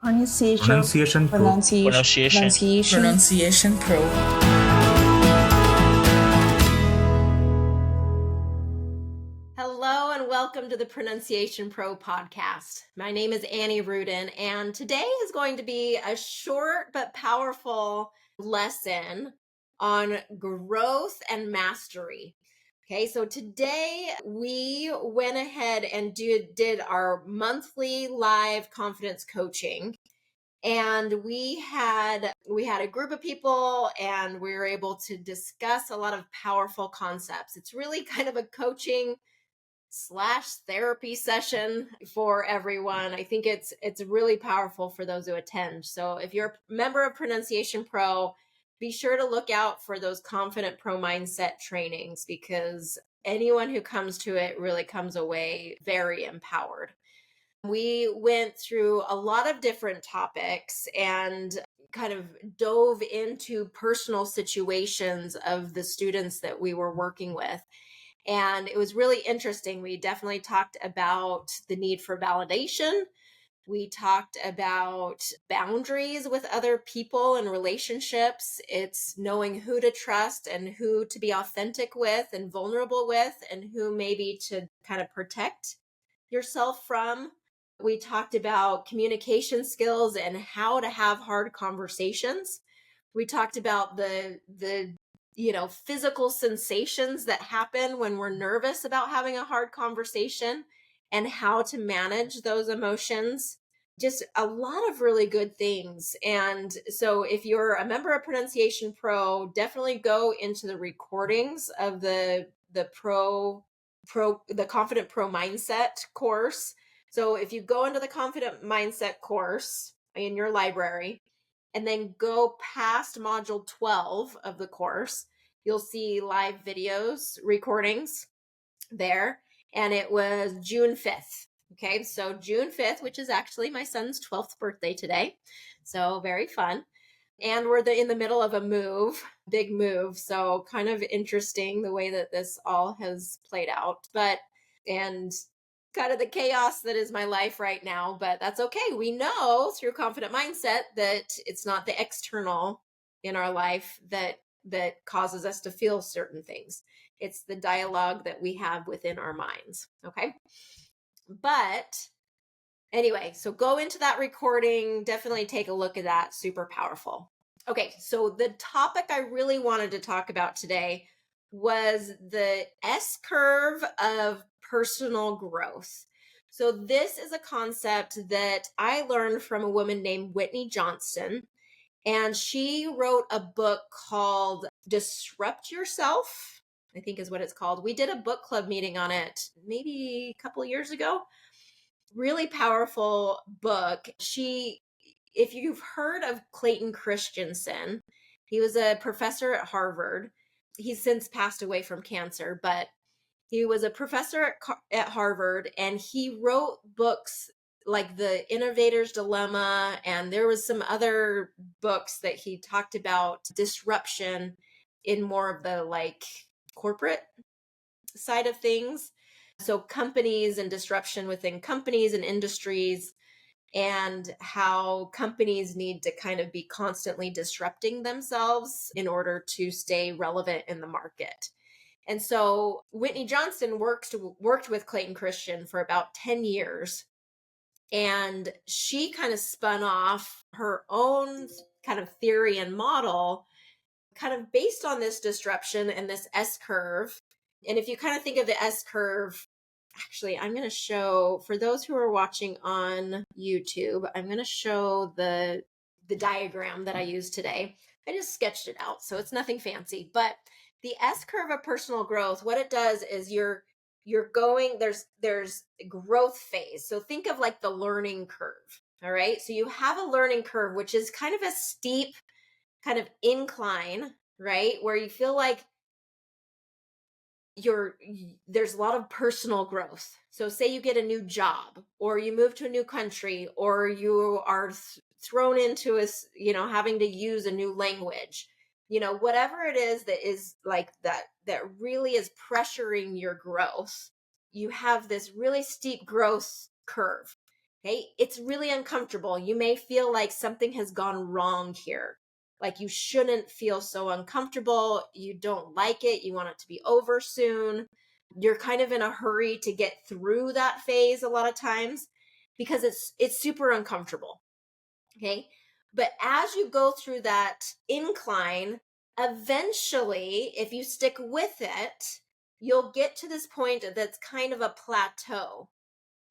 Pronunciation Pro. Pronunciation Pro. Hello and welcome to the Pronunciation Pro podcast. My name is Annie Rudin, and today is going to be a short but powerful lesson on growth and mastery. Okay, so today we went ahead and did our monthly live confidence coaching. And we had a group of people and we were able to discuss a lot of powerful concepts. It's really kind of a coaching / therapy session for everyone. I think it's really powerful for those who attend. So if you're a member of Pronunciation Pro, be sure to look out for those Confident Pro Mindset trainings, because anyone who comes to it really comes away very empowered. We went through a lot of different topics and kind of dove into personal situations of the students that we were working with. And it was really interesting. We definitely talked about the need for validation. We talked about boundaries with other people and relationships. It's knowing who to trust and who to be authentic with and vulnerable with, and who maybe to kind of protect yourself from. We talked about communication skills and how to have hard conversations. We talked about the physical sensations that happen when we're nervous about having a hard conversation and how to manage those emotions. Just a lot of really good things. And so if you're a member of Pronunciation Pro, definitely go into the recordings of the Confident Pro Mindset course. So if you go into the Confident Mindset course in your library and then go past module 12 of the course, you'll see live videos, recordings there. And it was June 5th. Okay, so June 5th, which is actually my son's 12th birthday today. So very fun. And we're in the middle of a big move. So kind of interesting the way that this all has played out. And kind of the chaos that is my life right now, but that's okay. We know through Confident Mindset that it's not the external in our life that causes us to feel certain things. It's the dialogue that we have within our minds. Okay. But anyway, so go into that recording, definitely take a look at that. Super powerful. Okay. So the topic I really wanted to talk about today was the S-curve of personal growth. So this is a concept that I learned from a woman named Whitney Johnston, and she wrote a book called Disrupt Yourself, I think is what it's called. We did a book club meeting on it maybe a couple of years ago. Really powerful book. If you've heard of Clayton Christensen, he was a professor at Harvard. He's since passed away from cancer, but he was a professor at Harvard, and he wrote books like The Innovator's Dilemma, and there was some other books that he talked about disruption in more of the like corporate side of things. So companies and disruption within companies and industries, and how companies need to kind of be constantly disrupting themselves in order to stay relevant in the market. And so Whitney Johnston worked with Clayton Christensen for about 10 years. And she kind of spun off her own kind of theory and model, kind of based on this disruption and this S-curve. And if you kind of think of the S-curve, actually, I'm going to show, for those who are watching on YouTube, I'm going to show the diagram that I used today. I just sketched it out, so it's nothing fancy. But the S-curve of personal growth, what it does is you're going, there's a growth phase. So think of like the learning curve. All right. So you have a learning curve, which is kind of a steep kind of incline, right? Where you feel like there's a lot of personal growth. So say you get a new job, or you move to a new country, or you are thrown into having to use a new language, whatever it is that is like that really is pressuring your growth. You have this really steep growth curve. Okay. It's really uncomfortable. You may feel like something has gone wrong here. Like you shouldn't feel so uncomfortable. You don't like it. You want it to be over soon. You're kind of in a hurry to get through that phase a lot of times because it's super uncomfortable. Okay. But as you go through that incline, eventually, if you stick with it, you'll get to this point that's kind of a plateau.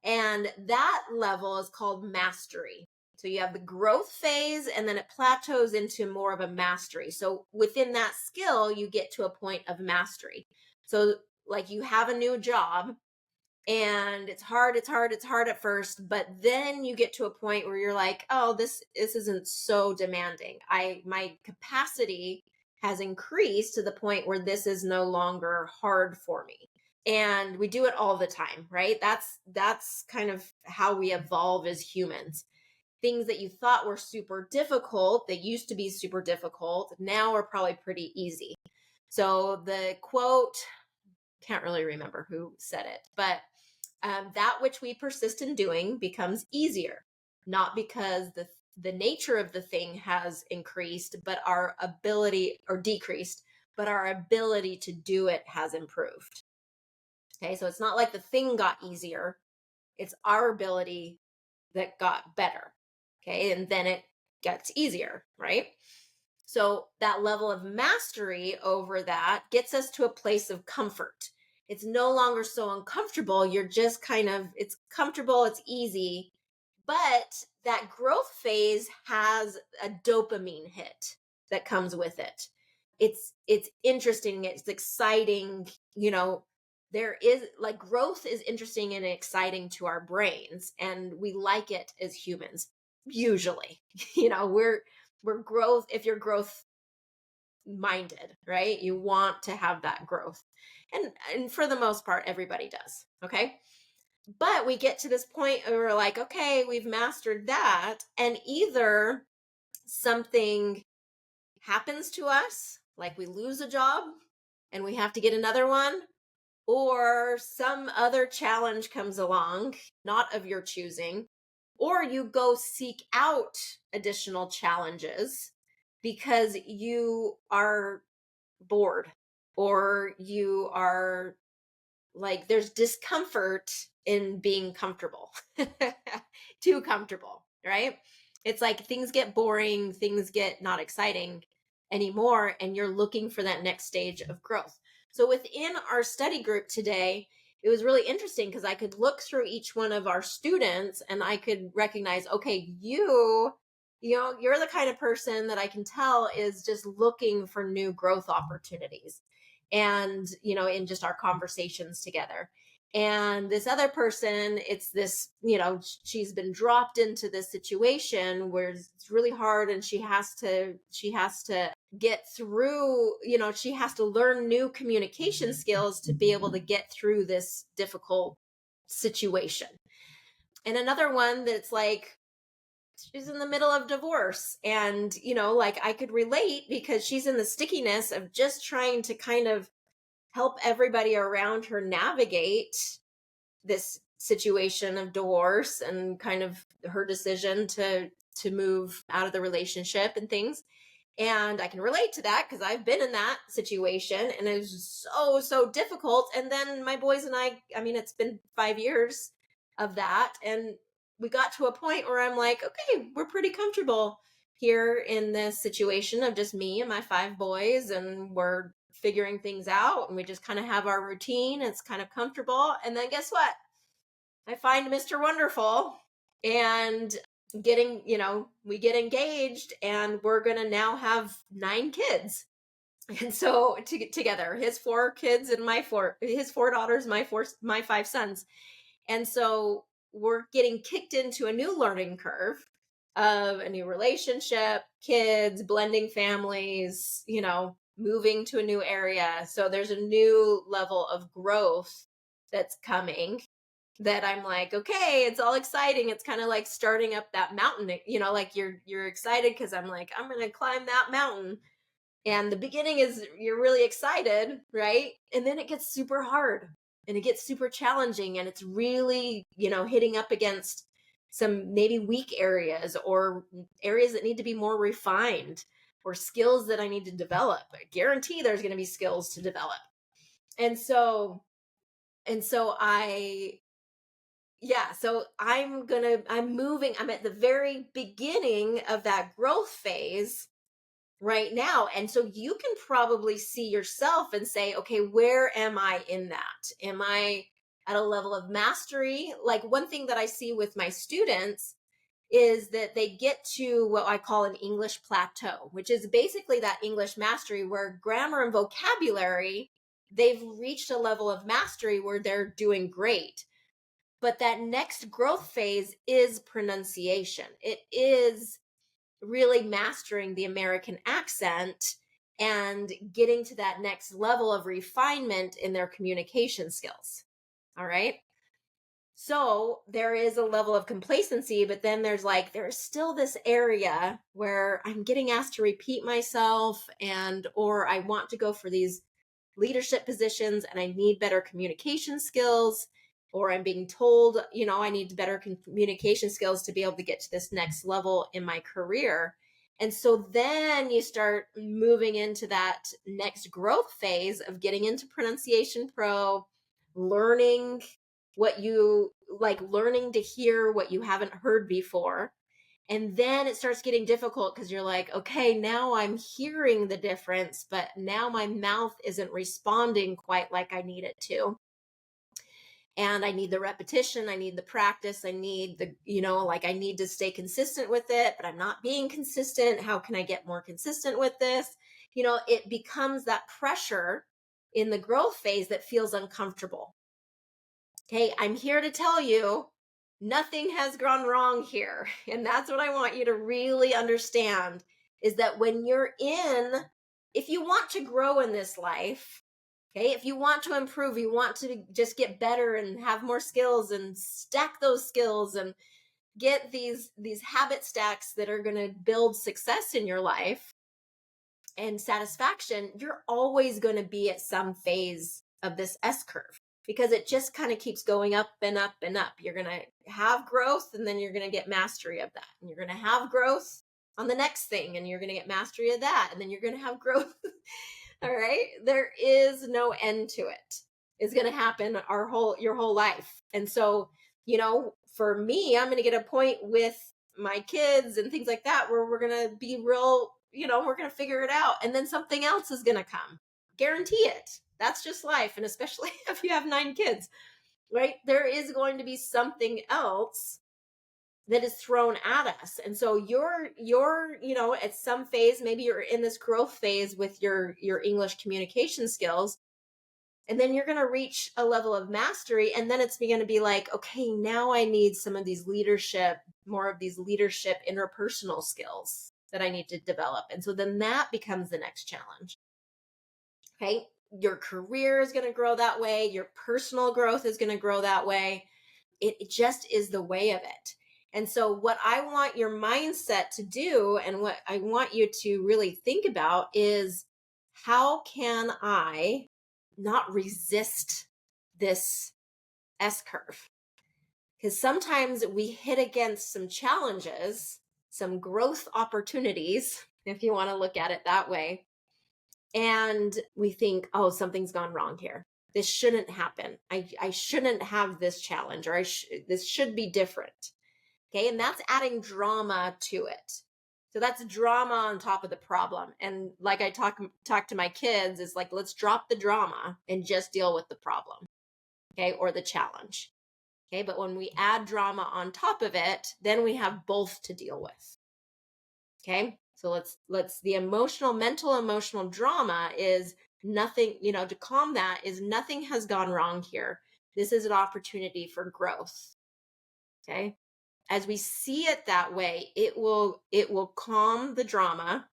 And that level is called mastery. So you have the growth phase and then it plateaus into more of a mastery. So within that skill, you get to a point of mastery. So, like, you have a new job and it's hard at first, but then you get to a point where you're like, oh, this isn't so demanding. My capacity has increased to the point where this is no longer hard for me. And we do it all the time, right? That's kind of how we evolve as humans. Things that you thought were super difficult, that used to be super difficult, now are probably pretty easy. So the quote, can't really remember who said it, but that which we persist in doing becomes easier, not because the nature of the thing has increased, but our ability, or decreased, but our ability to do it has improved. Okay, so it's not like the thing got easier, it's our ability that got better. Okay, and then it gets easier, right? So that level of mastery over that gets us to a place of comfort. It's no longer so uncomfortable. You're just kind of, it's comfortable, it's easy. But that growth phase has a dopamine hit that comes with it. It's interesting, it's exciting, there is, like, growth is interesting and exciting to our brains, and we like it as humans. Usually, we're growth, if you're growth minded, right? You want to have that growth. And for the most part, everybody does. Okay. But we get to this point where we're like, okay, we've mastered that. And either something happens to us, like we lose a job and we have to get another one, or some other challenge comes along, not of your choosing, or you go seek out additional challenges because you are bored, or you are like, there's discomfort in being comfortable, too comfortable, right? It's like things get boring, things get not exciting anymore, and you're looking for that next stage of growth. So within our study group today, it was really interesting because I could look through each one of our students and I could recognize, okay, you're the kind of person that I can tell is just looking for new growth opportunities. And, in just our conversations together. And this other person, it's this, she's been dropped into this situation where it's really hard and she has to get through, she has to learn new communication skills to be able to get through this difficult situation. And another one that's like, she's in the middle of divorce, and like, I could relate because she's in the stickiness of just trying to kind of help everybody around her navigate this situation of divorce and kind of her decision to move out of the relationship and things. And I can relate to that because I've been in that situation and it was so difficult. And then my boys and I mean, it's been 5 years of that. And we got to a point where I'm like, okay, we're pretty comfortable here in this situation of just me and my 5 boys, and we're figuring things out, and we just kind of have our routine. It's kind of comfortable. And then guess what? I find Mr. Wonderful, and we get engaged, and we're going to now have 9 kids. And so together, his 4 kids and his 4 daughters, my 5 sons. And so we're getting kicked into a new learning curve of a new relationship, kids, blending families, moving to a new area. So there's a new level of growth that's coming that I'm like, okay, it's all exciting. It's kind of like starting up that mountain, like you're excited because I'm like, I'm going to climb that mountain. And the beginning is you're really excited, right? And then it gets super hard and it gets super challenging, and it's really, hitting up against some maybe weak areas or areas that need to be more refined or skills that I need to develop. I guarantee there's going to be skills to develop. And so, and so I, yeah, so I'm moving, I'm at the very beginning of that growth phase right now. And so you can probably see yourself and say, okay, where am I in that? Am I at a level of mastery? Like one thing that I see with my students is that they get to what I call an English plateau, which is basically that English mastery where grammar and vocabulary, they've reached a level of mastery where they're doing great. But that next growth phase is pronunciation. It is really mastering the American accent and getting to that next level of refinement in their communication skills. All right. So there is a level of complacency, but then there's still this area where I'm getting asked to repeat myself or I want to go for these leadership positions and I need better communication skills, or I'm being told, I need better communication skills to be able to get to this next level in my career. And so then you start moving into that next growth phase of getting into Pronunciation Pro, learning learning to hear what you haven't heard before. And then it starts getting difficult because you're like, okay, now I'm hearing the difference, but now my mouth isn't responding quite like I need it to. And I need the repetition, I need the practice, I need I need to stay consistent with it, but I'm not being consistent. How can I get more consistent with this? It becomes that pressure in the growth phase that feels uncomfortable. Okay, I'm here to tell you nothing has gone wrong here. And that's what I want you to really understand is that if you want to grow in this life, okay, if you want to improve, you want to just get better and have more skills and stack those skills and get these habit stacks that are going to build success in your life and satisfaction, you're always going to be at some phase of this S curve because it just kind of keeps going up and up and up. You're going to have growth and then you're going to get mastery of that. And you're going to have growth on the next thing and you're going to get mastery of that. And then you're going to have growth. All right. There is no end to it. It's going to happen your whole life. And so, for me, I'm going to get a point with my kids and things like that where we're going to be real, we're going to figure it out. And then something else is going to come. Guarantee it. That's just life. And especially if you have 9 kids, right? There is going to be something else that is thrown at us. And so you're at some phase, maybe you're in this growth phase with your English communication skills. And then you're going to reach a level of mastery. And then it's going to be like, okay, now I need more of these leadership interpersonal skills that I need to develop. And so then that becomes the next challenge. Okay. Your career is going to grow that way. Your personal growth is going to grow that way. It just is the way of it. And so what I want your mindset to do and what I want you to really think about is how can I not resist this S curve? Because sometimes we hit against some challenges, some growth opportunities, if you want to look at it that way. And we think, oh, something's gone wrong here. This shouldn't happen. I shouldn't have this challenge, or this should be different. Okay. And that's adding drama to it. So that's drama on top of the problem. And like I talk to my kids, is like, let's drop the drama and just deal with the problem. Okay. Or the challenge. Okay. But when we add drama on top of it, then we have both to deal with. Okay. So the mental emotional drama is nothing, to calm that is nothing has gone wrong here. This is an opportunity for growth. Okay. As we see it that way, it will calm the drama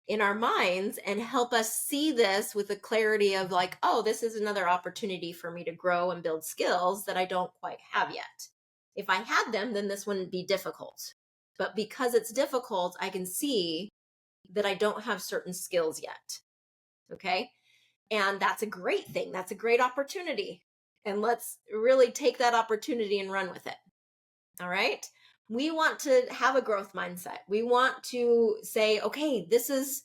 in our minds and help us see this with the clarity of like, oh, this is another opportunity for me to grow and build skills that I don't quite have yet. If I had them, then this wouldn't be difficult. But because it's difficult, I can see that I don't have certain skills yet. Okay. And that's a great thing. That's a great opportunity. And let's really take that opportunity and run with it. All right. We want to have a growth mindset. We want to say, okay, this is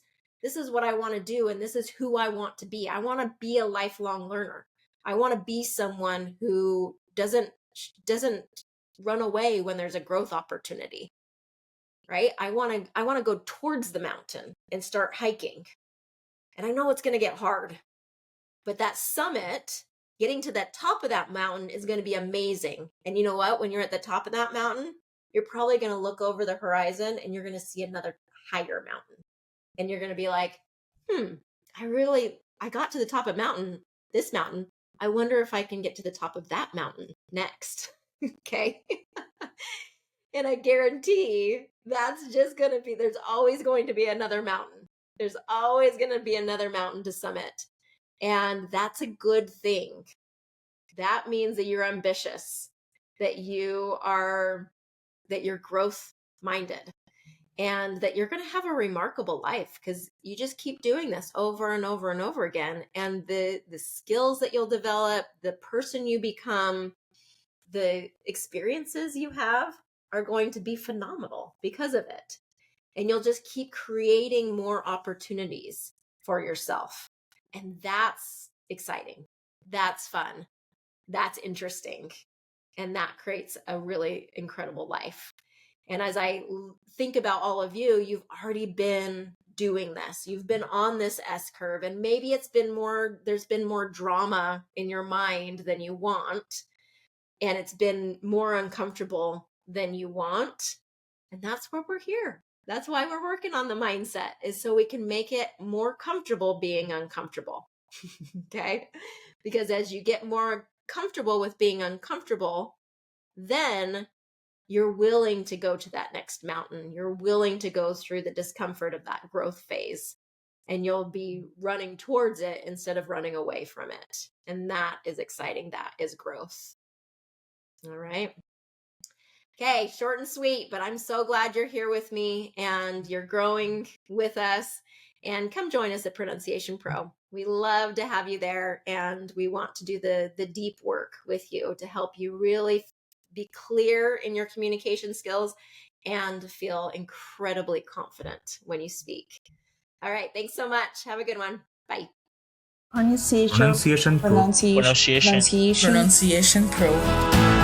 what I want to do, and this is who I want to be. I want to be a lifelong learner. I want to be someone who doesn't run away when there's a growth opportunity. Right? I want to go towards the mountain and start hiking. And I know it's going to get hard. But that summit, getting to the top of that mountain is going to be amazing. And you know what? When you're at the top of that mountain, you're probably going to look over the horizon and you're going to see another higher mountain. And you're going to be like, I got to the top of this mountain. I wonder if I can get to the top of that mountain next. Okay. And I guarantee that's just going to be, there's always going to be another mountain. There's always going to be another mountain to summit. And that's a good thing. That means that you're ambitious, that you're growth minded, and that you're going to have a remarkable life because you just keep doing this over and over and over again. And the skills that you'll develop, the person you become, the experiences you have are going to be phenomenal because of it. And you'll just keep creating more opportunities for yourself. And that's exciting. That's fun. That's interesting. And that creates a really incredible life. And as I think about all of you, you've already been doing this. You've been on this S curve, and maybe there's been more drama in your mind than you want. And it's been more uncomfortable than you want. And that's where we're here. That's why we're working on the mindset, is so we can make it more comfortable being uncomfortable. Okay? Because as you get more comfortable with being uncomfortable, then you're willing to go to that next mountain. You're willing to go through the discomfort of that growth phase, and you'll be running towards it instead of running away from it. And that is exciting. That is growth. All right. Okay, short and sweet, but I'm so glad you're here with me and you're growing with us. And come join us at Pronunciation Pro. We love to have you there, and we want to do the deep work with you to help you really be clear in your communication skills and feel incredibly confident when you speak. All right, thanks so much. Have a good one. Bye. Pronunciation Pro. Pronunciation Pro. Pronunciation Pro.